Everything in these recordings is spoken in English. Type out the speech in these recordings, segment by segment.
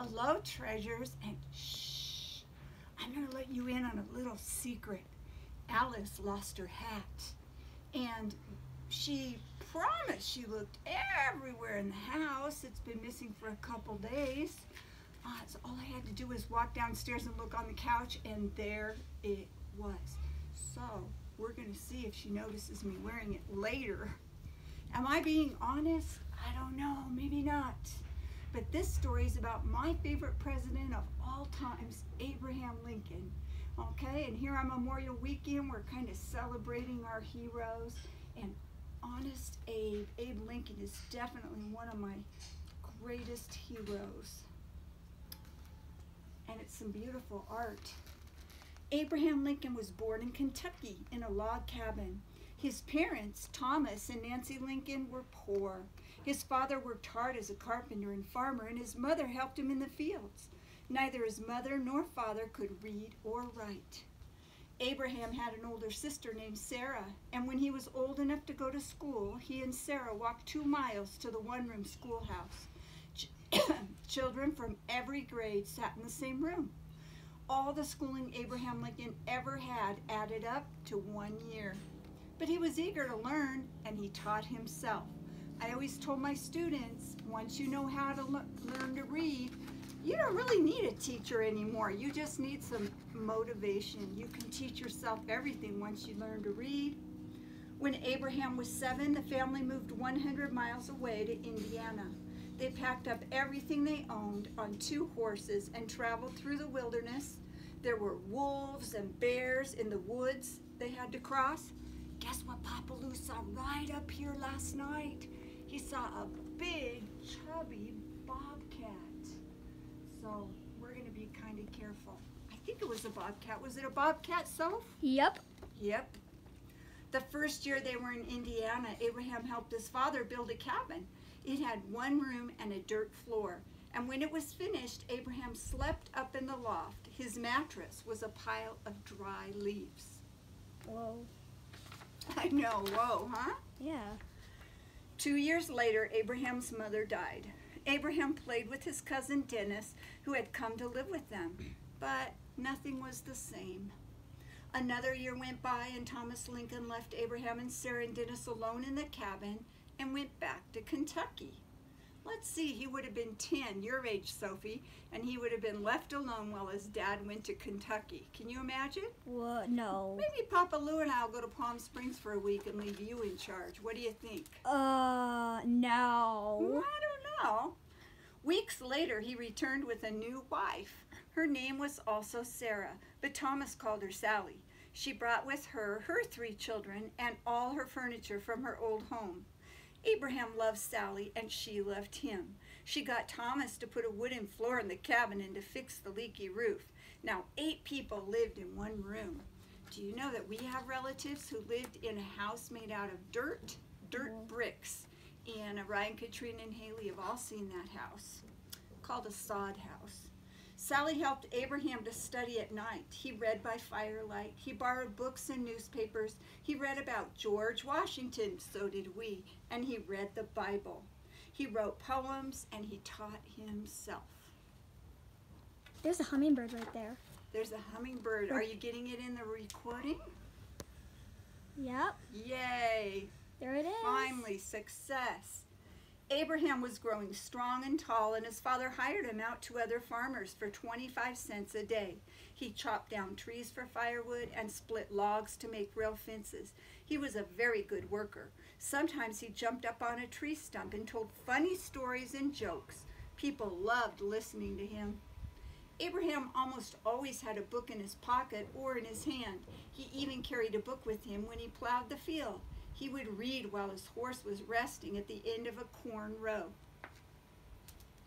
Hello, treasures, and shh, I'm going to let you in on a little secret. Alice lost her hat, and she promised she looked everywhere in the house. It's been missing for a couple days. So all I had to do was walk downstairs and look on the couch, and there it was. So we're going to see if she notices me wearing it later. Am I being honest? I don't know, maybe not. But this story is about my favorite president of all times, Abraham Lincoln. Okay, and here on Memorial Weekend, we're kind of celebrating our heroes. And honest Abe Lincoln is definitely one of my greatest heroes. And it's some beautiful art. Abraham Lincoln was born in Kentucky in a log cabin. His parents, Thomas and Nancy Lincoln, were poor. His father worked hard as a carpenter and farmer, and his mother helped him in the fields. Neither his mother nor father could read or write. Abraham had an older sister named Sarah, and when he was old enough to go to school, he and Sarah walked 2 miles to the one-room schoolhouse. Children from every grade sat in the same room. All the schooling Abraham Lincoln ever had added up to 1 year. But he was eager to learn, and he taught himself. I always told my students, once you know how to learn to read, you don't really need a teacher anymore. You just need some motivation. You can teach yourself everything once you learn to read. When Abraham was 7, the family moved 100 miles away to Indiana. They packed up everything they owned on 2 horses and traveled through the wilderness. There were wolves and bears in the woods they had to cross. Guess what Papa Lou saw right up here last night? He saw a big, chubby bobcat. So we're going to be kind of careful. I think it was a bobcat. Was it a bobcat, Soph? Yep. Yep. The first year they were in Indiana, Abraham helped his father build a cabin. It had 1 room and a dirt floor. And when it was finished, Abraham slept up in the loft. His mattress was a pile of dry leaves. Whoa. I know, whoa, huh? Yeah. 2 years later, Abraham's mother died. Abraham played with his cousin Dennis, who had come to live with them, but nothing was the same. Another year went by, and Thomas Lincoln left Abraham and Sarah and Dennis alone in the cabin and went back to Kentucky. Let's see, he would have been 10, your age, Sophie, and he would have been left alone while his dad went to Kentucky. Can you imagine? What? No. Maybe Papa Lou and I will go to Palm Springs for a week and leave you in charge. What do you think? No. I don't know. Weeks later, he returned with a new wife. Her name was also Sarah, but Thomas called her Sally. She brought with her her 3 children and all her furniture from her old home. Abraham loved Sally, and she loved him. She got Thomas to put a wooden floor in the cabin and to fix the leaky roof. Now, 8 people lived in 1 room. Do you know that we have relatives who lived in a house made out of dirt bricks? And Ryan, Katrina, and Haley have all seen that house, called a sod house. Sally helped Abraham to study at night. He read by firelight. He borrowed books and newspapers. He read about George Washington, so did we, and he read the Bible. He wrote poems, and he taught himself. There's a hummingbird right there. There's a hummingbird. Are you getting it in the recording? Yep. Yay! There it is. Finally, success. Abraham was growing strong and tall, and his father hired him out to other farmers for 25 cents a day. He chopped down trees for firewood and split logs to make rail fences. He was a very good worker. Sometimes he jumped up on a tree stump and told funny stories and jokes. People loved listening to him. Abraham almost always had a book in his pocket or in his hand. He even carried a book with him when he plowed the field. He would read while his horse was resting at the end of a corn row.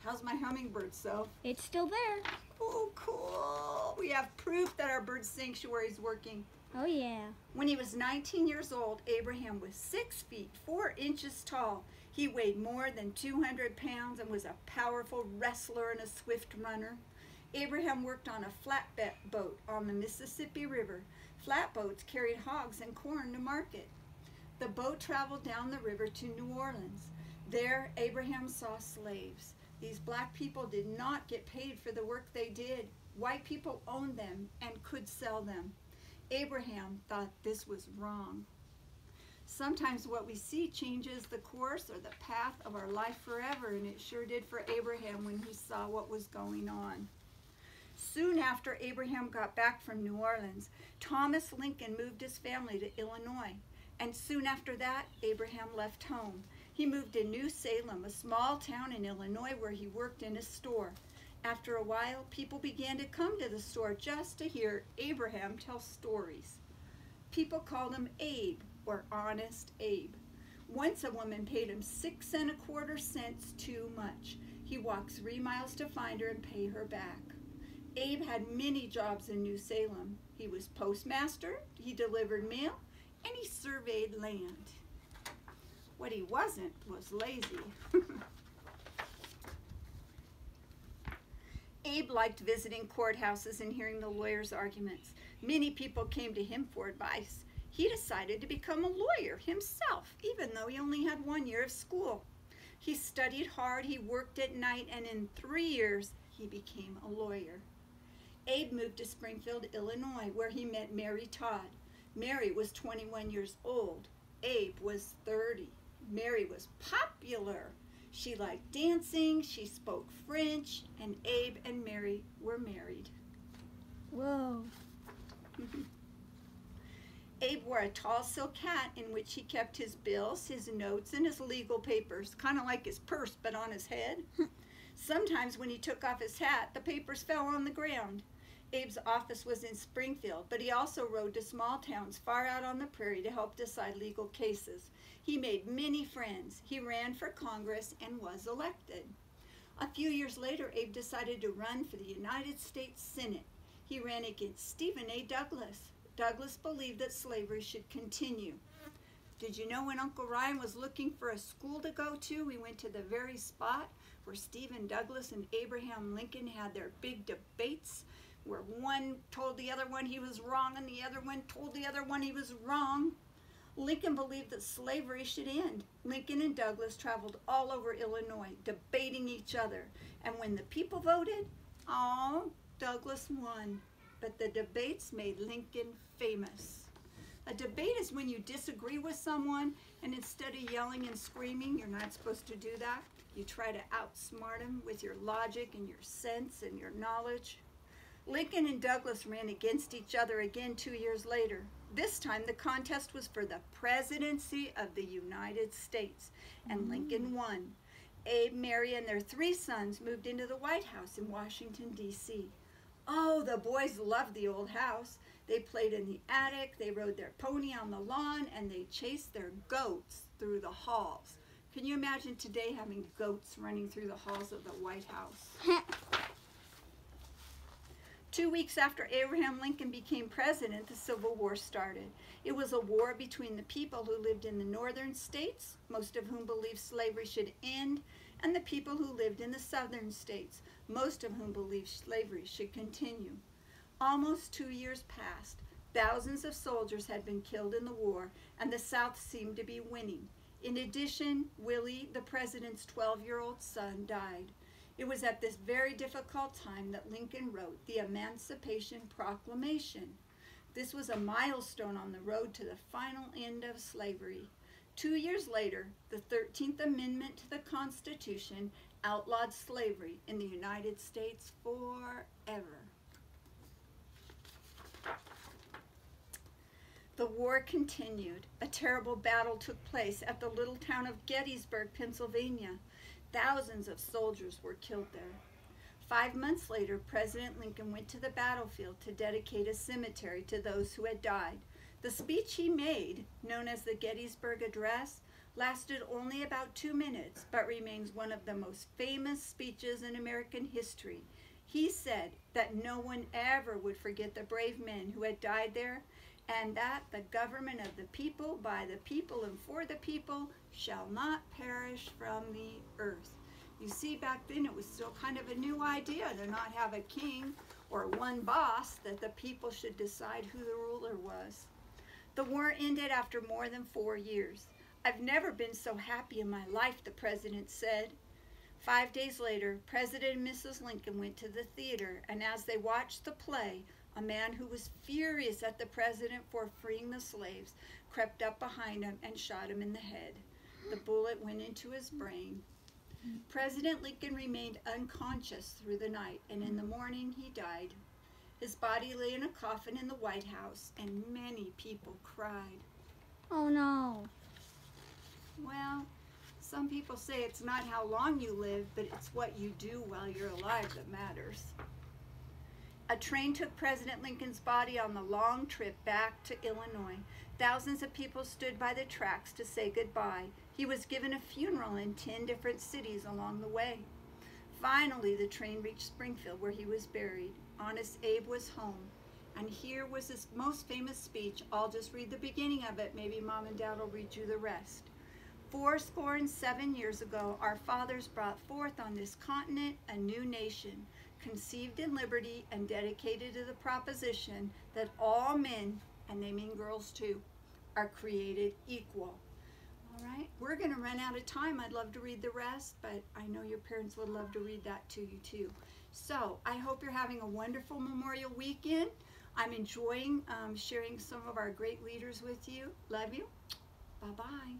How's my hummingbird, Soph? It's still there. Oh, cool. We have proof that our bird sanctuary is working. Oh, yeah. When he was 19 years old, Abraham was 6 feet 4 inches tall. He weighed more than 200 pounds and was a powerful wrestler and a swift runner. Abraham worked on a flatbed boat on the Mississippi River. Flatboats carried hogs and corn to market. The boat traveled down the river to New Orleans. There, Abraham saw slaves. These black people did not get paid for the work they did. White people owned them and could sell them. Abraham thought this was wrong. Sometimes what we see changes the course or the path of our life forever, and it sure did for Abraham when he saw what was going on. Soon after Abraham got back from New Orleans, Thomas Lincoln moved his family to Illinois, and soon after that, Abraham left home. He moved to New Salem, a small town in Illinois where he worked in a store. After a while, people began to come to the store just to hear Abraham tell stories. People called him Abe, or Honest Abe. Once a woman paid him 6 1/4 too much. He walked 3 miles to find her and pay her back. Abe had many jobs in New Salem. He was postmaster, he delivered mail, and he surveyed land. What he wasn't was lazy. Abe liked visiting courthouses and hearing the lawyers' arguments. Many people came to him for advice. He decided to become a lawyer himself, even though he only had 1 year of school. He studied hard, he worked at night, and in 3 years, he became a lawyer. Abe moved to Springfield, Illinois, where he met Mary Todd. Mary was 21 years old. Abe was 30. Mary was popular. She liked dancing, she spoke French, and Abe and Mary were married. Whoa. Abe wore a tall silk hat in which he kept his bills, his notes, and his legal papers, kind of like his purse, but on his head. Sometimes when he took off his hat, the papers fell on the ground. Abe's office was in Springfield, but he also rode to small towns far out on the prairie to help decide legal cases. He made many friends. He ran for Congress and was elected. A few years later, Abe decided to run for the United States Senate. He ran against Stephen A. Douglas. Douglas believed that slavery should continue. Did you know when Uncle Ryan was looking for a school to go to, we went to the very spot where Stephen Douglas and Abraham Lincoln had their big debates, where one told the other one he was wrong and the other one told the other one he was wrong? Lincoln believed that slavery should end. Lincoln and Douglas traveled all over Illinois, debating each other. And when the people voted, Douglas won. But the debates made Lincoln famous. A debate is when you disagree with someone, and instead of yelling and screaming, you're not supposed to do that. You try to outsmart them with your logic and your sense and your knowledge. Lincoln and Douglas ran against each other again 2 years later. This time the contest was for the presidency of the United States, and Lincoln won. Abe, Mary, and their 3 sons moved into the White House in Washington, D.C. Oh, the boys loved the old house. They played in the attic, they rode their pony on the lawn, and they chased their goats through the halls. Can you imagine today having goats running through the halls of the White House? 2 weeks after Abraham Lincoln became president, the Civil War started. It was a war between the people who lived in the northern states, most of whom believed slavery should end, and the people who lived in the southern states, most of whom believed slavery should continue. Almost 2 years passed. Thousands of soldiers had been killed in the war, and the South seemed to be winning. In addition, Willie, the president's 12-year-old son, died. It was at this very difficult time that Lincoln wrote the Emancipation Proclamation. This was a milestone on the road to the final end of slavery. 2 years later, the 13th Amendment to the Constitution outlawed slavery in the United States forever. The war continued. A terrible battle took place at the little town of Gettysburg, Pennsylvania. Thousands of soldiers were killed there. 5 months later, President Lincoln went to the battlefield to dedicate a cemetery to those who had died. The speech he made, known as the Gettysburg Address, lasted only about 2 minutes, but remains one of the most famous speeches in American history. He said that no one ever would forget the brave men who had died there, and that the government of the people, by the people, and for the people shall not perish from the earth. You see, back then it was still kind of a new idea to not have a king or one boss, that the people should decide who the ruler was. The war ended after more than 4 years. I've never been so happy in my life, the president said. 5 days later, President and Mrs. Lincoln went to the theater, and as they watched the play, a man who was furious at the president for freeing the slaves crept up behind him and shot him in the head. The bullet went into his brain. President Lincoln remained unconscious through the night, and in the morning he died. His body lay in a coffin in the White House, and many people cried. Oh no. Well, some people say it's not how long you live, but it's what you do while you're alive that matters. A train took President Lincoln's body on the long trip back to Illinois. Thousands of people stood by the tracks to say goodbye. He was given a funeral in 10 different cities along the way. Finally, the train reached Springfield, where he was buried. Honest Abe was home. And here was his most famous speech. I'll just read the beginning of it. Maybe Mom and Dad will read you the rest. 77 years ago, our fathers brought forth on this continent a new nation, conceived in liberty and dedicated to the proposition that all men, and they mean girls too, are created equal. All right, we're going to run out of time. I'd love to read the rest, but I know your parents would love to read that to you too. So I hope you're having a wonderful Memorial Weekend. I'm enjoying sharing some of our great leaders with you. Love you. Bye-bye.